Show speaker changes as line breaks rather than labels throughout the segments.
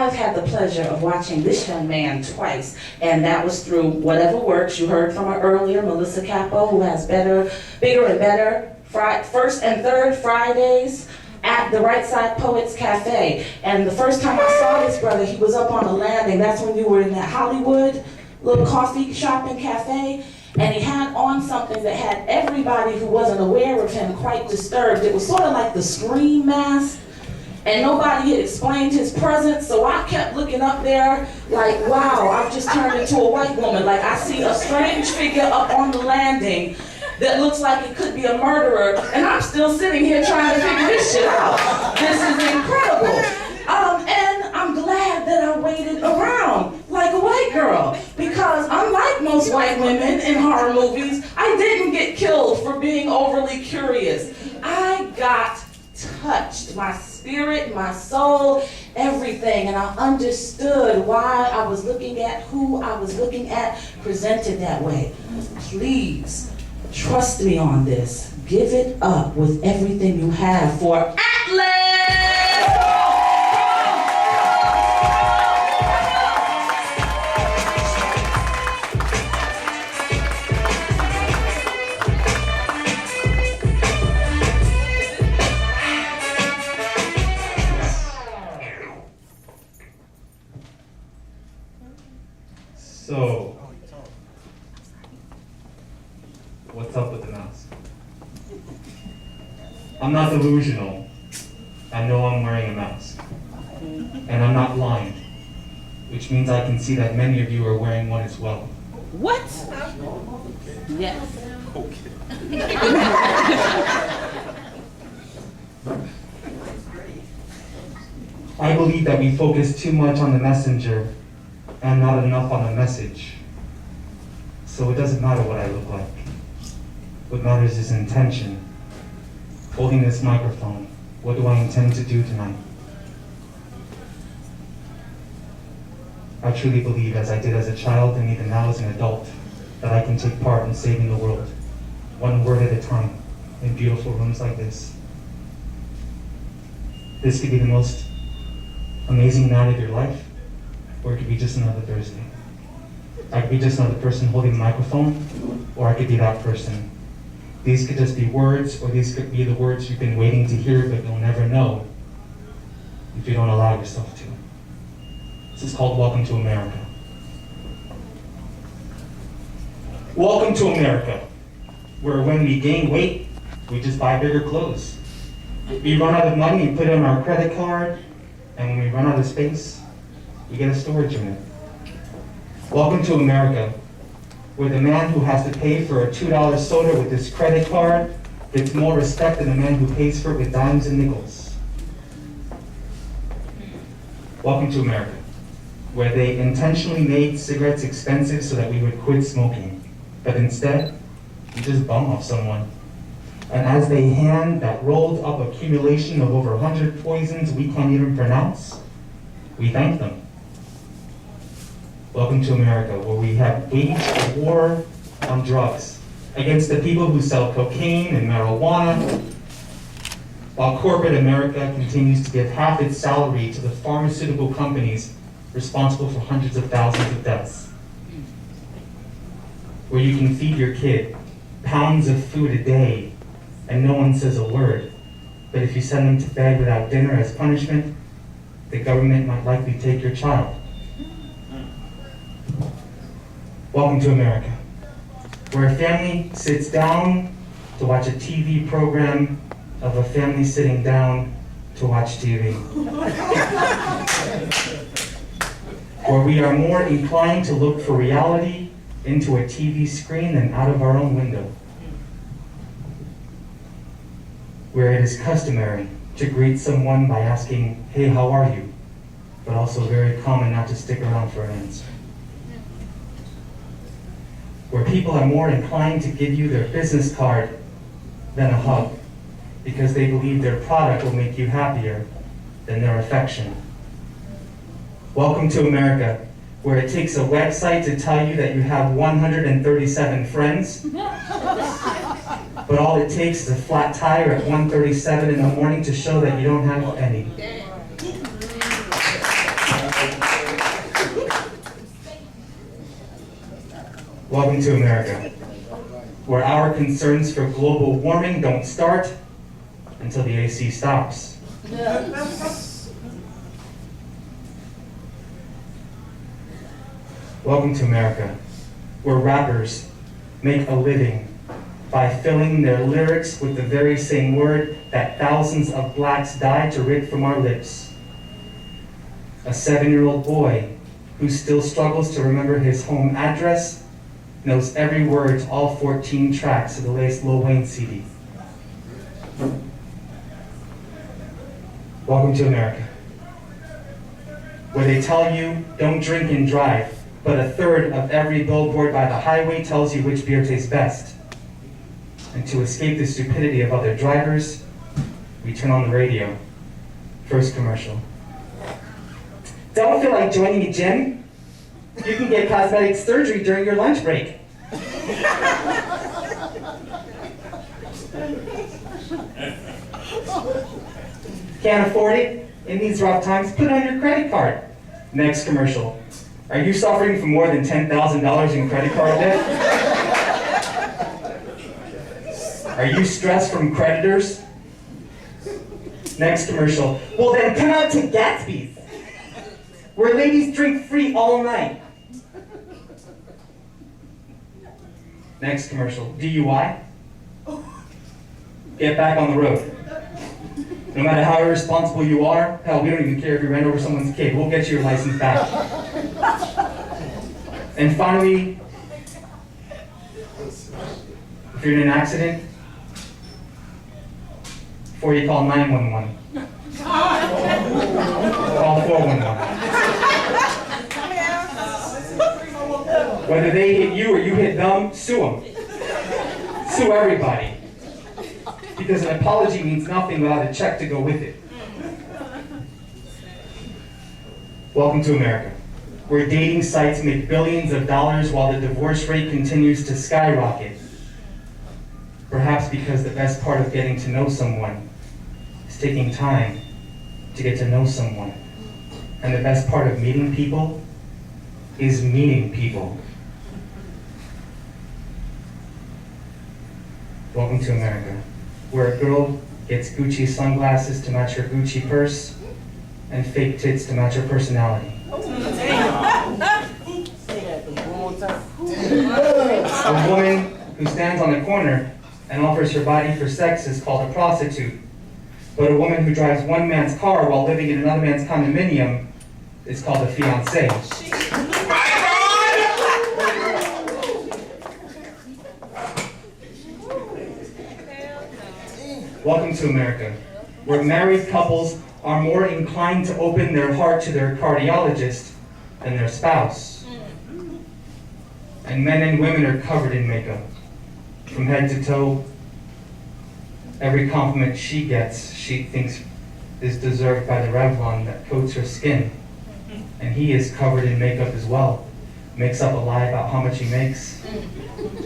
I've had the pleasure of watching this young man twice, and that was through Whatever Works. You heard from her earlier, Melissa Capo, who has Better, Bigger and Better, first and third Fridays at the Right Side Poets Cafe. And the first time I saw this brother, he was up on a landing. That's when you were in that Hollywood little coffee shop and cafe. And he had on something that had everybody who wasn't aware of him quite disturbed. It was sort of like the Scream mask. And nobody had explained his presence, so I kept looking up there like, wow, I've just turned into a white woman. Like, I see a strange figure up on the landing that looks like it could be a murderer, and I'm still sitting here trying to figure this shit out. This is incredible. And I'm glad that I waited around like a white girl, because unlike most white women in horror movies, I didn't get killed for being overly curious. I got touched, my spirit, my soul, everything, and I understood why I was looking at who I was looking at presented that way. Please, trust me on this. Give it up with everything you have for Atlas!
So, what's up with the mask? I'm not delusional. I know I'm wearing a mask. And I'm not blind, which means I can see that many of you are wearing one as well.
What? Yes.
I believe that we focus too much on the messenger and not enough on the message. So it doesn't matter what I look like. What matters is intention. Holding this microphone, what do I intend to do tonight? I truly believe, as I did as a child and even now as an adult, that I can take part in saving the world, one word at a time, in beautiful rooms like this. This could be the most amazing night of your life, or it could be just another Thursday. I could be just another person holding the microphone, or I could be that person. These could just be words, or these could be the words you've been waiting to hear, but you'll never know if you don't allow yourself to. This is called Welcome to America. Welcome to America, where when we gain weight, we just buy bigger clothes. We run out of money and put it on our credit card, and when we run out of space, we get a storage unit. Welcome to America, where the man who has to pay for a $2 soda with his credit card gets more respect than the man who pays for it with dimes and nickels. Welcome to America, where they intentionally made cigarettes expensive so that we would quit smoking. But instead, we just bum off someone. And as they hand that rolled up accumulation of over 100 poisons we can't even pronounce, we thank them. Welcome to America, where we have waged a war on drugs against the people who sell cocaine and marijuana, while corporate America continues to give half its salary to the pharmaceutical companies responsible for hundreds of thousands of deaths. Where you can feed your kid pounds of food a day and no one says a word, but if you send them to bed without dinner as punishment, the government might likely take your child. Welcome to America, where a family sits down to watch a TV program of a family sitting down to watch TV. Where we are more inclined to look for reality into a TV screen than out of our own window. Where it is customary to greet someone by asking, "Hey, how are you?" but also very common not to stick around for an answer. Where people are more inclined to give you their business card than a hug, because they believe their product will make you happier than their affection. Welcome to America, where it takes a website to tell you that you have 137 friends, but all it takes is a flat tire at 1:37 in the morning to show that you don't have any. Welcome to America, where our concerns for global warming don't start until the AC stops. Welcome to America, where rappers make a living by filling their lyrics with the very same word that thousands of blacks died to rip from our lips. A 7-year-old boy who still struggles to remember his home address knows every word to all 14 tracks of the latest Lil Wayne CD. Welcome to America, where they tell you don't drink and drive, but a third of every billboard by the highway tells you which beer tastes best. And to escape the stupidity of other drivers, we turn on the radio. First commercial. Don't feel like joining a gym? You can get cosmetic surgery during your lunch break. Can't afford it? In these rough times, put it on your credit card. Next commercial. Are you suffering from more than $10,000 in credit card debt? Are you stressed from creditors? Next commercial. Well then come out to Gatsby's, where ladies drink free all night. Next commercial. DUI? Get back on the road. No matter how irresponsible you are, hell, we don't even care if you ran over someone's kid. We'll get you your license back. And finally, if you're in an accident, before you call 911, call 411. Whether they hit you or you hit them, sue them. Sue everybody. Because an apology means nothing without a check to go with it. Welcome to America, where dating sites make billions of dollars while the divorce rate continues to skyrocket. Perhaps because the best part of getting to know someone is taking time to get to know someone. And the best part of meeting people is meeting people. Welcome to America, where a girl gets Gucci sunglasses to match her Gucci purse and fake tits to match her personality. A woman who stands on the corner and offers her body for sex is called a prostitute. But a woman who drives one man's car while living in another man's condominium is called a fiancé. Welcome to America, where married couples are more inclined to open their heart to their cardiologist than their spouse. And men and women are covered in makeup, from head to toe. Every compliment she gets, she thinks is deserved by the Revlon that coats her skin. And he is covered in makeup as well. Makes up a lie about how much he makes.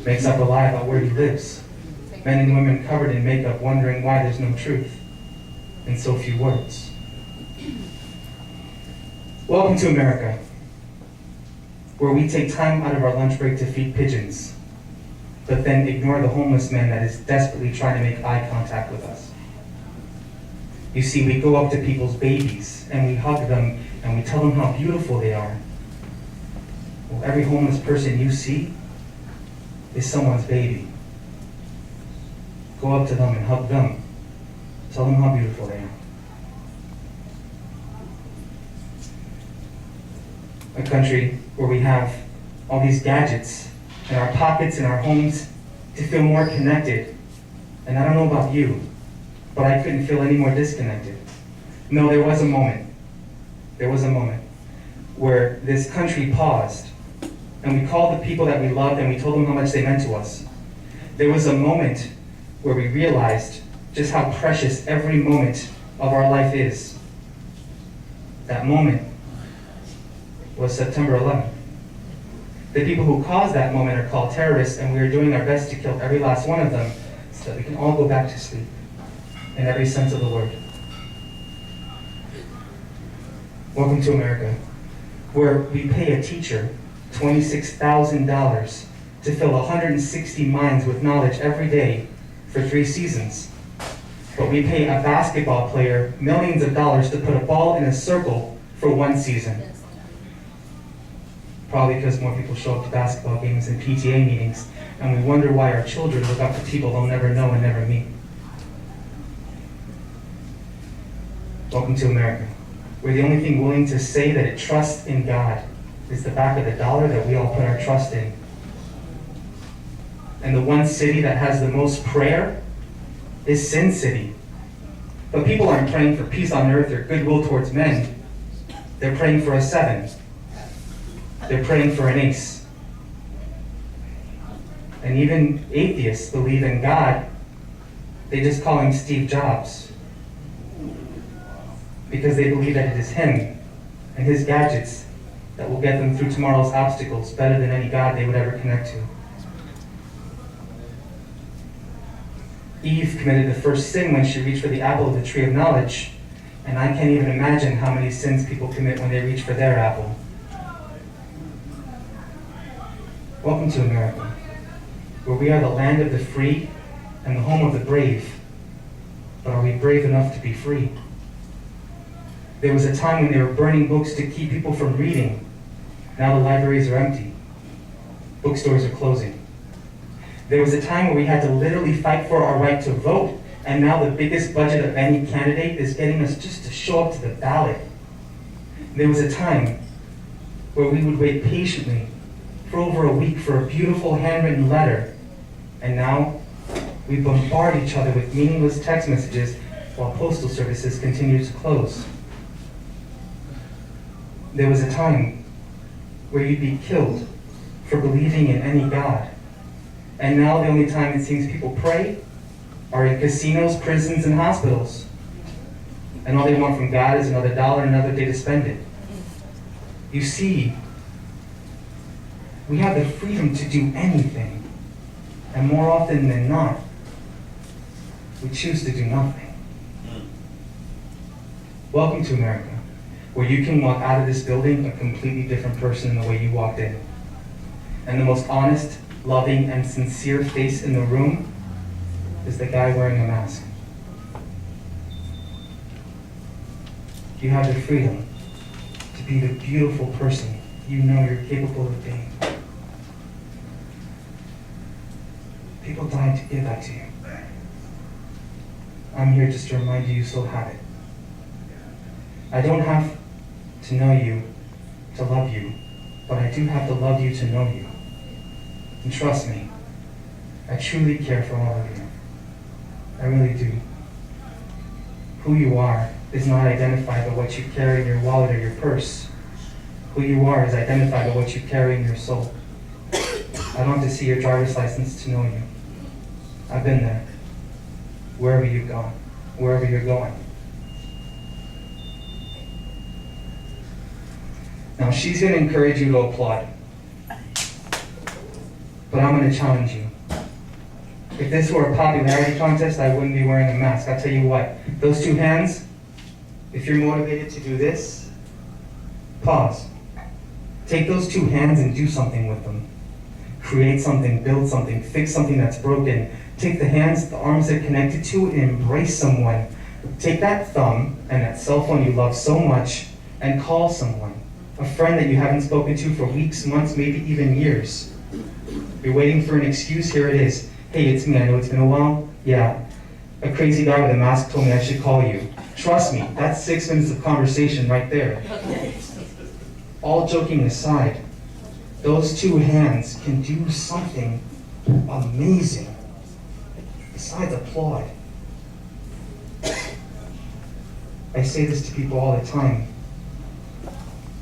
Makes up a lie about where he lives. Men and women covered in makeup wondering why there's no truth in so few words. Welcome to America, where we take time out of our lunch break to feed pigeons, but then ignore the homeless man that is desperately trying to make eye contact with us. You see, we go up to people's babies and we hug them and we tell them how beautiful they are. Well, every homeless person you see is someone's baby. Go up to them and hug them. Tell them how beautiful they are. A country where we have all these gadgets in our pockets, in our homes, to feel more connected. And I don't know about you, but I couldn't feel any more disconnected. No, there was a moment where this country paused and we called the people that we loved and we told them how much they meant to us. There was a moment where we realized just how precious every moment of our life is. That moment was September 11th. The people who caused that moment are called terrorists, and we are doing our best to kill every last one of them so that we can all go back to sleep in every sense of the word. Welcome to America, where we pay a teacher $26,000 to fill 160 minds with knowledge every day for 3 seasons. But we pay a basketball player millions of dollars to put a ball in a circle for 1 season. Probably because more people show up to basketball games and PTA meetings, and we wonder why our children look up to people they'll never know and never meet. Welcome to America, where the only thing willing to say that it trusts in God is the back of the dollar that we all put our trust in. And the one city that has the most prayer is Sin City. But people aren't praying for peace on earth or goodwill towards men. They're praying for a 7. They're praying for an ace. And even atheists believe in God. They just call him Steve Jobs, because they believe that it is him and his gadgets that will get them through tomorrow's obstacles better than any God they would ever connect to. Eve committed the first sin when she reached for the apple of the tree of knowledge, and I can't even imagine how many sins people commit when they reach for their apple. Welcome to America, where we are the land of the free and the home of the brave. But are we brave enough to be free? There was a time when they were burning books to keep people from reading. Now the libraries are empty. Bookstores are closing. There was a time where we had to literally fight for our right to vote, and now the biggest budget of any candidate is getting us just to show up to the ballot. There was a time where we would wait patiently for over a week for a beautiful handwritten letter, and now we bombard each other with meaningless text messages while postal services continue to close. There was a time where you'd be killed for believing in any God, and now the only time it seems people pray are in casinos, prisons, and hospitals, and all they want from God is another dollar and another day to spend it. You see, we have the freedom to do anything, and more often than not, we choose to do nothing. Welcome to America, where you can walk out of this building a completely different person than the way you walked in. And the most honest, loving, and sincere face in the room is the guy wearing a mask. You have the freedom to be the beautiful person you know you're capable of being. People died to give that to you. I'm here just to remind you still have it. I don't have to know you to love you, but I do have to love you to know you. And trust me, I truly care for all of you. I really do. Who you are is not identified by what you carry in your wallet or your purse. Who you are is identified by what you carry in your soul. I don't have to see your driver's license to know you. I've been there. Wherever you've gone, wherever you're going. Now she's going to encourage you to applaud. But I'm going to challenge you. If this were a popularity contest, I wouldn't be wearing a mask. I'll tell you what, those 2 hands, if you're motivated to do this, pause. Take those 2 hands and do something with them. Create something, build something, fix something that's broken. Take the hands, the arms that connected to it, and embrace someone. Take that thumb and that cell phone you love so much and call someone. A friend that you haven't spoken to for weeks, months, maybe even years. You're waiting for an excuse, here it is. Hey, it's me, I know it's been a while. Yeah, a crazy guy with a mask told me I should call you. Trust me, that's 6 minutes of conversation right there. All joking aside, those 2 hands can do something amazing. Besides applaud. I say this to people all the time.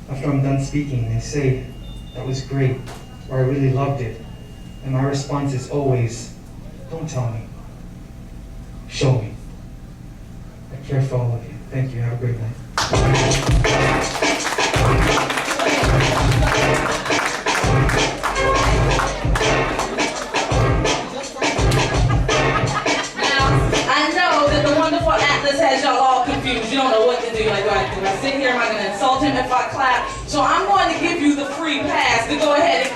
After I'm done speaking, they say, that was great, or I really loved it. And my response is always, don't tell me. Show me. I care for all of you. Thank you. Have a great night.
Has y'all all confused. You don't know what to do. Like, do I sit here? Am I going to insult him if I clap? So I'm going to give